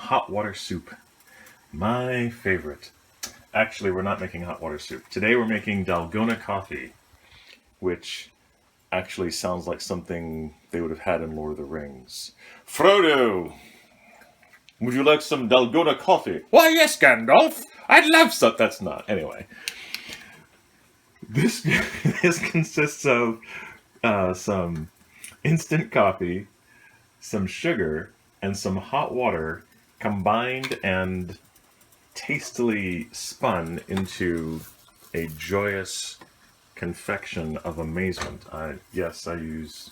hot water soup. My favorite. Actually, we're not making hot water soup. Today we're making Dalgona Coffee, which actually sounds like something they would have had in Lord of the Rings. Frodo! Would you like some Dalgona Coffee? Why, yes, Gandalf! I'd love some. That's not. Anyway. This, this consists of some instant coffee, some sugar, and some hot water combined and tastily spun into a joyous confection of amazement. Yes, I use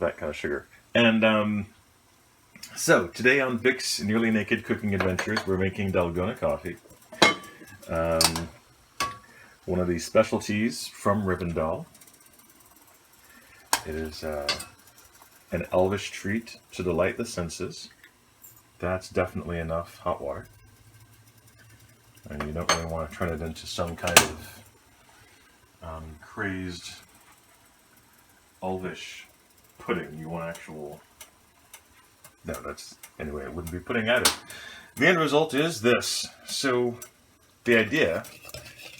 that kind of sugar. And so today on Vic's Nearly Naked Cooking Adventures, we're making Dalgona Coffee. One of these specialties from Rivendell. It is an elvish treat to delight the senses. That's definitely enough hot water. And you don't really want to turn it into some kind of crazed elvish pudding. You want actual... No, that's... Anyway, it wouldn't be pudding either. The end result is this. So, the idea,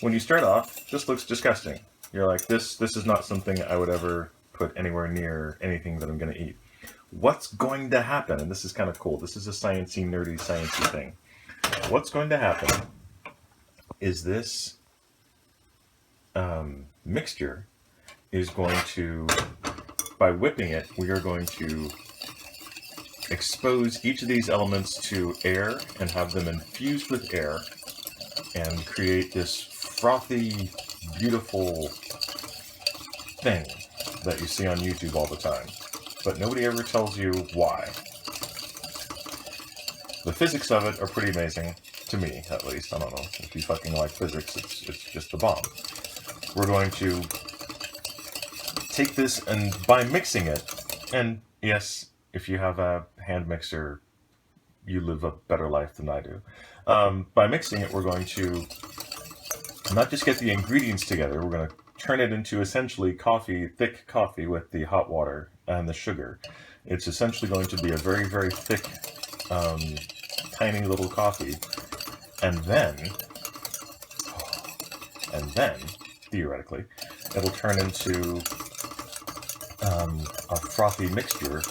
when you start off, this looks disgusting. You're like, this is not something I would ever put anywhere near anything that I'm going to eat. What's going to happen, and this is kind of cool, this is a sciencey, nerdy, sciencey thing. What's going to happen is this mixture is going to, by whipping it, we are going to expose each of these elements to air and have them infused with air and create this frothy, beautiful thing that you see on YouTube all the time. But nobody ever tells you why. The physics of it are pretty amazing, to me at least. I don't know if you fucking like physics, it's just the bomb. We're going to take this, and by mixing it, and yes, if you have a hand mixer, you live a better life than I do. By mixing it, we're going to not just get the ingredients together, we're going to turn it into essentially coffee, thick coffee with the hot water and the sugar. It's essentially going to be a very, very thick, tiny little coffee. And then, theoretically, it'll turn into a frothy mixture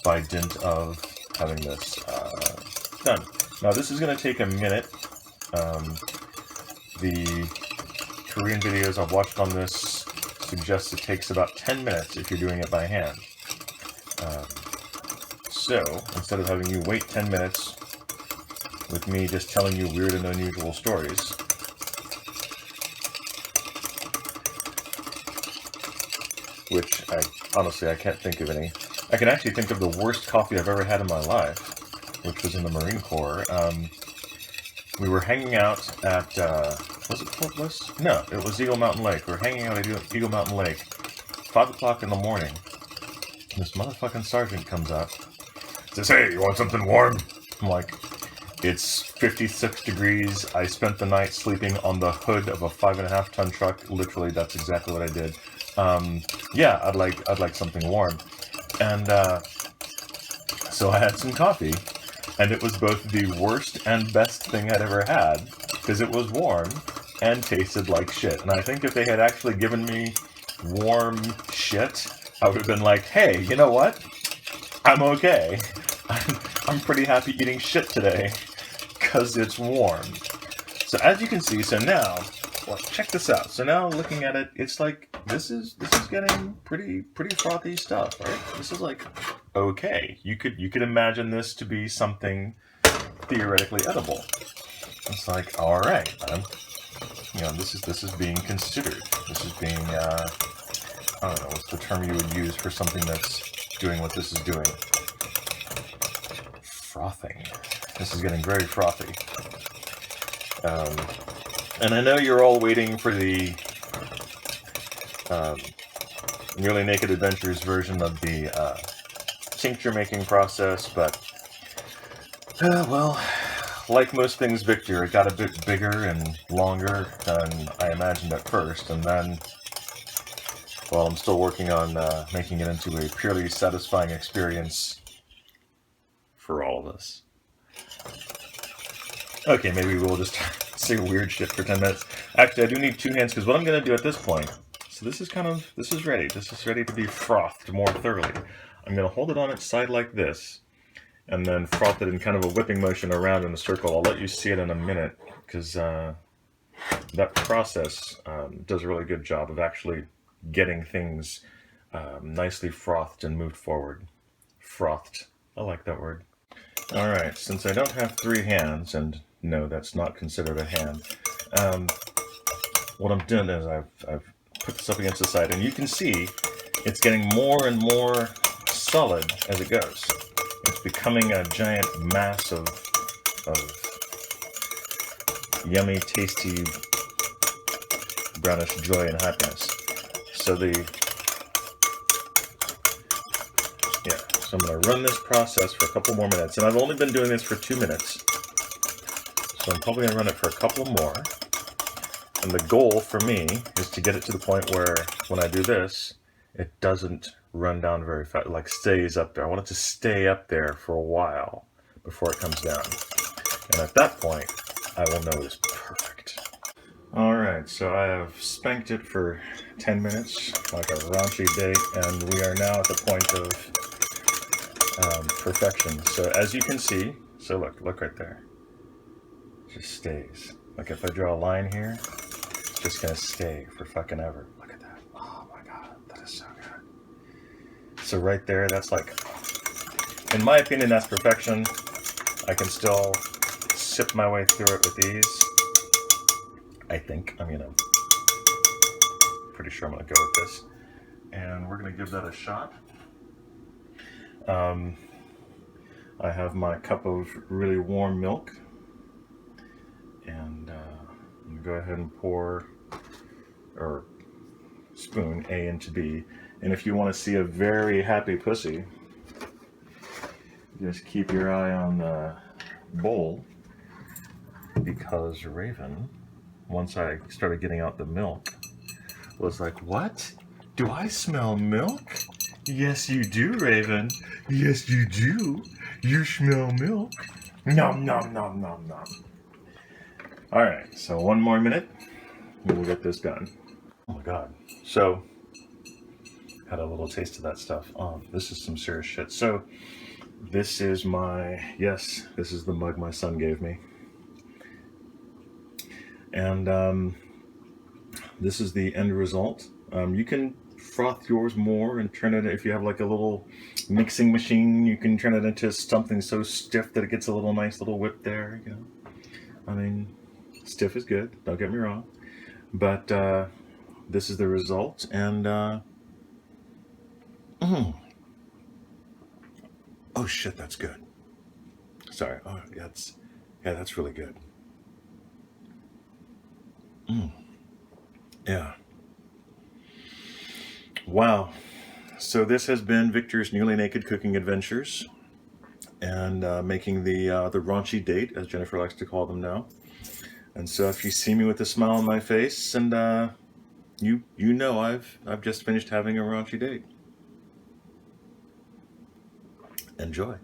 by dint of having this done. Now, this is going to take a minute. The Korean videos I've watched on this suggest it takes about 10 minutes if you're doing it by hand. So, instead of having you wait 10 minutes with me just telling you weird and unusual stories, which honestly I can't think of any. I can actually think of the worst coffee I've ever had in my life, which was in the Marine Corps. We were hanging out at, was it Fort Bliss? No, it was Eagle Mountain Lake. We were hanging out at Eagle Mountain Lake, 5 o'clock in the morning. This motherfucking sergeant comes up, says, "Hey, you want something warm?" I'm like, "It's 56 degrees. I spent the night sleeping on the hood of a 5.5 ton truck. Literally, that's exactly what I did. Yeah, I'd like something warm." And so I had some coffee. And it was both the worst and best thing I'd ever had, because it was warm and tasted like shit. And I think if they had actually given me warm shit, I would have been like, "Hey, you know what? I'm okay. I'm pretty happy eating shit today, because it's warm." So as you can see, so now, well, check this out. So now looking at it, it's like, this is getting pretty frothy stuff, right? This is like, okay. You could imagine this to be something theoretically edible. It's like, all right, this is being considered. This is being, I don't know, what's the term you would use for something that's doing what this is doing? Frothing. This is getting very frothy. And I know you're all waiting for the Nearly Naked Adventures version of the tincture making process, but well, like most things Victor, it got a bit bigger and longer than I imagined at first, and then, well, I'm still working on making it into a purely satisfying experience for all of us. Okay, maybe we'll just say weird shit for 10 minutes. Actually, I do need 2 hands, because what I'm going to do at this point, so this is ready. This is ready to be frothed more thoroughly. I'm going to hold it on its side like this, and then froth it in kind of a whipping motion around in a circle. I'll let you see it in a minute, because that process does a really good job of actually getting things nicely frothed and moved forward. Frothed. I like that word. Alright, since I don't have 3 hands, and no, that's not considered a hand, what I'm doing is I've put this up against the side, and you can see it's getting more and more solid as it goes. It's becoming a giant mass of yummy, tasty, brownish joy and happiness. So so I'm going to run this process for a couple more minutes, and I've only been doing this for 2 minutes, so I'm probably going to run it for a couple more. And the goal for me is to get it to the point where when I do this, it doesn't run down very fast, like stays up there. I want it to stay up there for a while before it comes down. And at that point, I will know it's perfect. Alright, so I have spanked it for 10 minutes, like a raunchy date, and we are now at the point of perfection. So as you can see, so look right there. It just stays. Like if I draw a line here, it's just gonna stay for fucking ever. Look at that. Oh my god, that is so good. So right there, that's like, in my opinion, that's perfection. I can still sip my way through it with ease. I think. I mean, I'm pretty sure I'm gonna go with this. And we're gonna give that a shot. I have my cup of really warm milk, and I'm going to go ahead and pour, or spoon A into B. And if you want to see a very happy pussy, just keep your eye on the bowl, because Raven, once I started getting out the milk, was like, "What? Do I smell milk? Yes, you do, Raven. Yes, you do. You smell milk. Nom, nom, nom, nom, nom." Alright, so 1 more minute, and we'll get this done. Oh my god. So, had a little taste of that stuff. Oh, this is some serious shit. So, this is this is the mug my son gave me. And this is the end result. You can froth yours more and turn it, if you have like a little mixing machine, you can turn it into something so stiff that it gets a little nice little whip there, you know. I mean, stiff is good, don't get me wrong, but this is the result. And oh shit, that's good. Sorry. Oh, that's really good. Yeah. Wow. So this has been Victor's Nearly Naked Cooking Adventures, and making the raunchy date, as Jennifer likes to call them now. And so if you see me with a smile on my face, and you know I've just finished having a raunchy date. Enjoy.